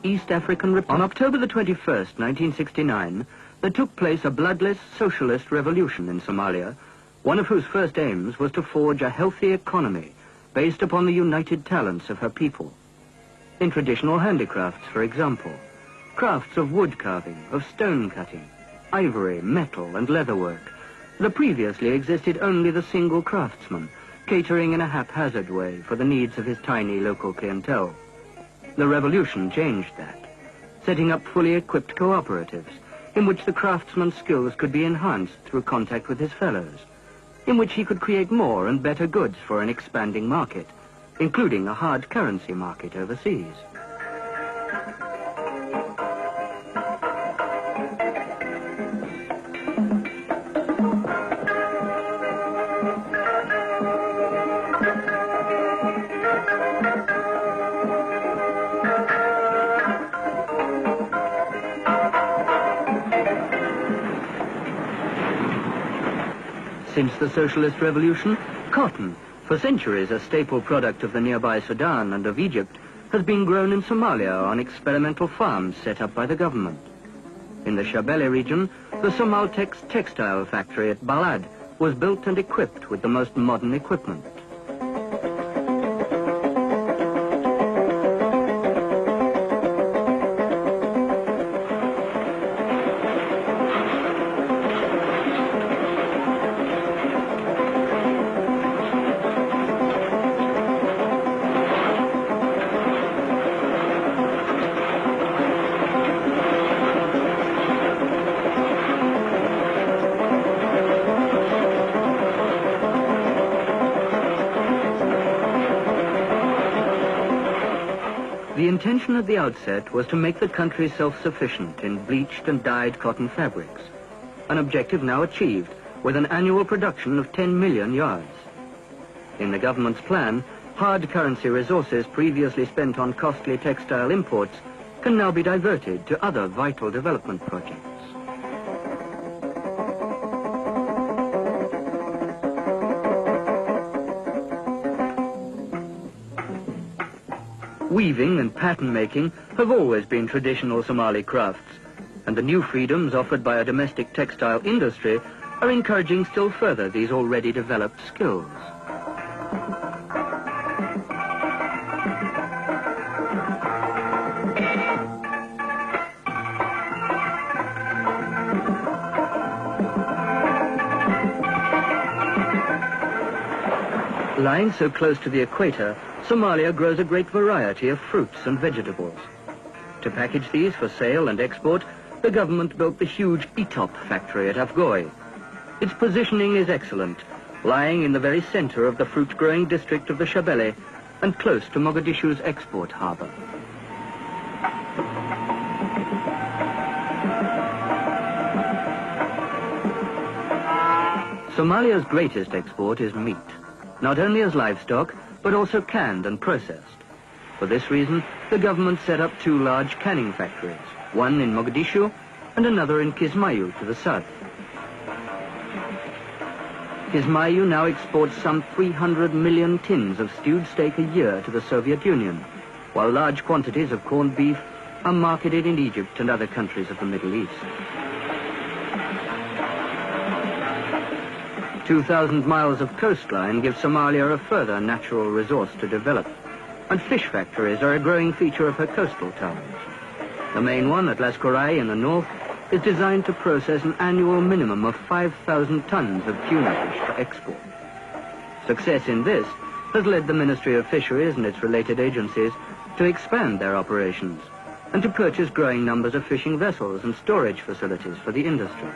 East African Republic. On October the 21st, 1969, there took place a bloodless socialist revolution in Somalia, one of whose first aims was to forge a healthy economy based upon the united talents of her people. In traditional handicrafts, for example, crafts of wood carving, of stone cutting, ivory, metal, and leatherwork, there previously existed only the single craftsman, catering in a haphazard way for the needs of his tiny local clientele. The revolution changed that, setting up fully equipped cooperatives, in which the craftsman's skills could be enhanced through contact with his fellows, in which he could create more and better goods for an expanding market, including a hard currency market overseas. Since the socialist revolution, cotton, for centuries a staple product of the nearby Sudan and of Egypt, has been grown in Somalia on experimental farms set up by the government. In the Shabelle region, the Somaltex textile factory at Balad was built and equipped with the most modern equipment. The intention at the outset was to make the country self-sufficient in bleached and dyed cotton fabrics, an objective now achieved with an annual production of 10 million yards. In the government's plan, hard currency resources previously spent on costly textile imports can now be diverted to other vital development projects. Weaving and pattern making have always been traditional Somali crafts, and the new freedoms offered by a domestic textile industry are encouraging still further these already developed skills. Lying so close to the equator, Somalia grows a great variety of fruits and vegetables. To package these for sale and export, the government built the huge Etop factory at Afgoy. Its positioning is excellent, lying in the very center of the fruit-growing district of the Shabelle and close to Mogadishu's export harbor. Somalia's greatest export is meat, not only as livestock, but also canned and processed. For this reason, the government set up two large canning factories, one in Mogadishu and another in Kismayu to the south. Kismayu now exports some 300 million tins of stewed steak a year to the Soviet Union, while large quantities of corned beef are marketed in Egypt and other countries of the Middle East. 2,000 miles of coastline give Somalia a further natural resource to develop, and fish factories are a growing feature of her coastal towns. The main one at Las Korai in the north is designed to process an annual minimum of 5,000 tons of tuna fish for export. Success in this has led the Ministry of Fisheries and its related agencies to expand their operations and to purchase growing numbers of fishing vessels and storage facilities for the industry.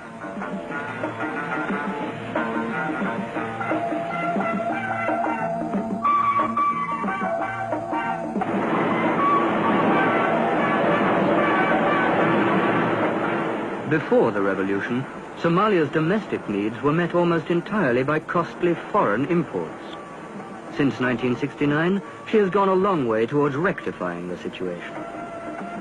Before the revolution, Somalia's domestic needs were met almost entirely by costly foreign imports. Since 1969, she has gone a long way towards rectifying the situation.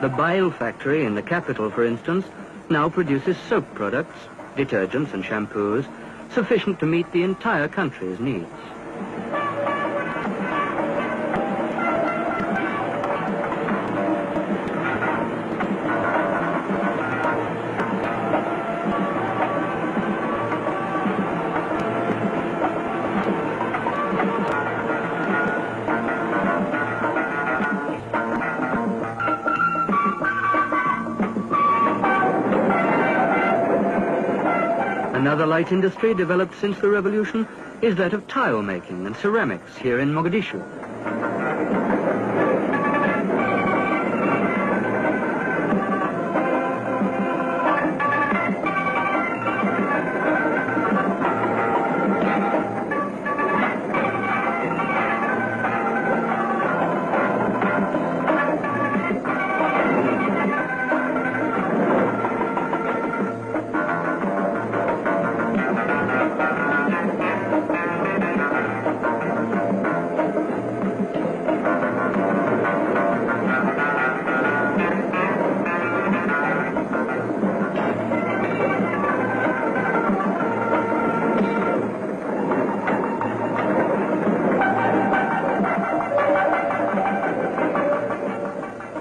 The Bail factory in the capital, for instance, now produces soap products, detergents and shampoos, sufficient to meet the entire country's needs. Another light industry developed since the revolution is that of tile making and ceramics here in Mogadishu.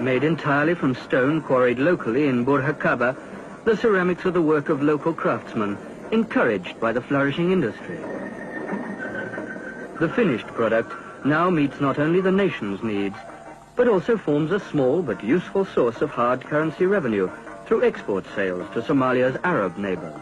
Made entirely from stone quarried locally in Burburay, the ceramics are the work of local craftsmen, encouraged by the flourishing industry. The finished product now meets not only the nation's needs, but also forms a small but useful source of hard currency revenue through export sales to Somalia's Arab neighbors.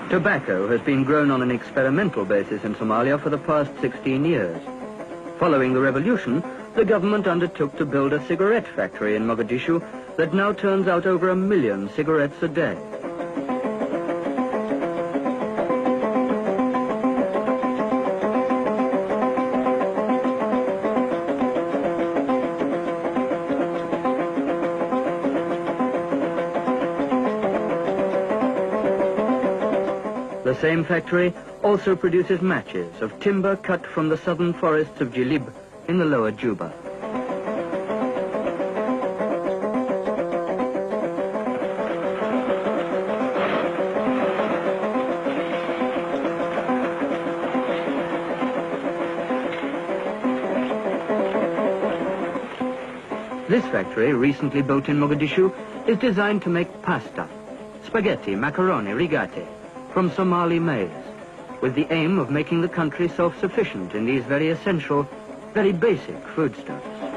Tobacco has been grown on an experimental basis in Somalia for the past 16 years. Following the revolution, the government undertook to build a cigarette factory in Mogadishu that now turns out over 1 million cigarettes a day. The same factory also produces matches of timber cut from the southern forests of Jilib in the lower Juba. This factory, recently built in Mogadishu, is designed to make pasta, spaghetti, macaroni, rigate, from Somali maize, with the aim of making the country self-sufficient in these very essential, very basic foodstuffs.